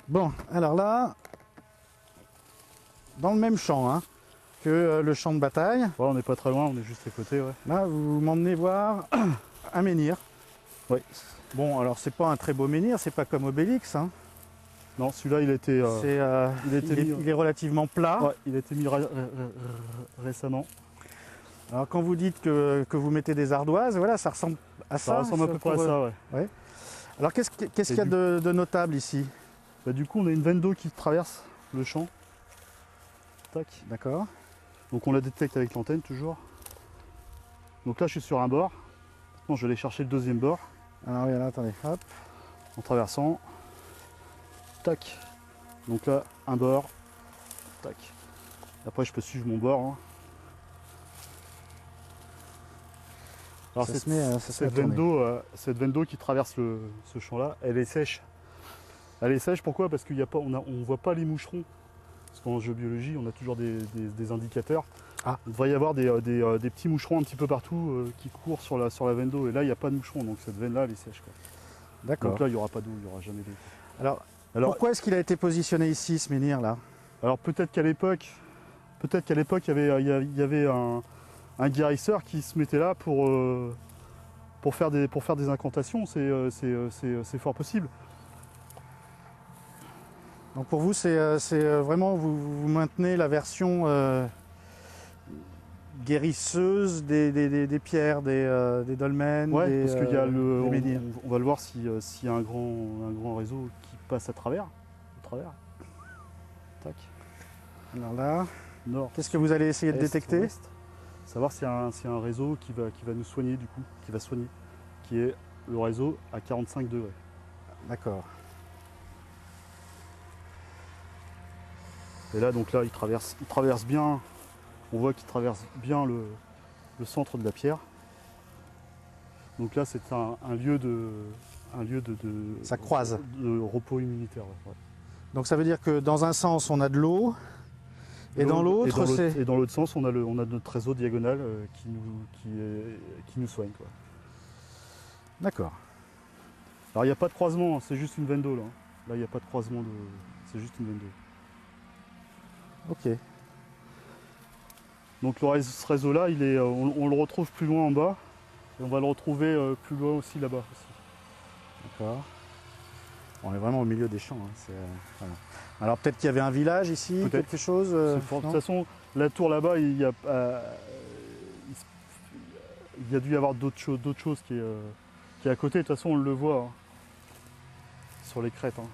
Bon, alors là, dans le même champ hein, que le champ de bataille, Ouais, on n'est pas très loin, on est juste à côté, ouais. là vous m'emmenez voir un menhir. Ouais. Bon, alors c'est pas un très beau menhir, c'est pas comme Obélix. Hein. Non, celui-là, il a été, il est relativement plat. ouais, il a été mis récemment. Alors quand vous dites que vous mettez des ardoises, voilà, ça ressemble à ça. Ça ressemble à peu près à ça, ouais. Alors qu'est-ce qu'il y a de notable ici? Bah, du coup, on a une veine d'eau qui traverse le champ. Tac. D'accord. Donc on la détecte avec l'antenne toujours. Donc là, je suis sur un bord. Maintenant, je vais aller chercher le deuxième bord Alors oui, là, attendez, hop. en traversant. Tac. Donc là, un bord. Tac. Après, je peux suivre mon bord. Hein. Alors Ça se met à cette veine d'eau qui traverse ce champ-là, elle est sèche. Elle est sèche, pourquoi? Parce qu'on ne voit pas les moucherons. Parce qu'en géobiologie, on a toujours des indicateurs. Ah. Il devrait y avoir des petits moucherons un petit peu partout qui courent sur la veine d'eau. Et là, il n'y a pas de moucherons, donc cette veine-là, elle est sèche. D'accord. Donc là, il n'y aura pas d'eau, il n'y aura jamais d'eau. Alors, pourquoi est-ce qu'il a été positionné ici, ce menhir-là? Alors peut-être qu'à l'époque, il y avait un guérisseur qui se mettait là pour faire des incantations. C'est fort possible. Donc pour vous, c'est vraiment, vous maintenez la version guérisseuse des pierres, des dolmens, Ouais, parce qu'il y a des menhirs. on va le voir s'il y a un grand réseau qui passe à travers. Tac. Alors là, Nord. qu'est-ce que vous allez essayer de Est, détecter? ouest. Savoir s'il y a un réseau qui va nous soigner du coup, qui est le réseau à 45 degrés. D'accord. Et là, donc là, il traverse bien, on voit qu'il traverse bien le centre de la pierre. Donc là, c'est un lieu de Ça croise. de repos immunitaire. Ouais. Donc ça veut dire que dans un sens, on a de l'eau, et dans l'autre, c'est... Et dans l'autre sens, on a notre réseau diagonal qui nous soigne. Quoi. D'accord. Alors, il n'y a pas de croisement, hein, c'est juste une veine d'eau. Là, il n'y a pas de croisement, c'est juste une veine d'eau. Ok. Donc ce réseau-là, on le retrouve plus loin en bas, et on va le retrouver plus loin aussi là-bas. D'accord. On est vraiment au milieu des champs. Hein. Voilà. Alors peut-être qu'il y avait un village ici, quelque chose De toute façon, la tour là-bas, il y a dû y avoir d'autres choses qui est à côté. De toute façon, on le voit hein, sur les crêtes. Hein.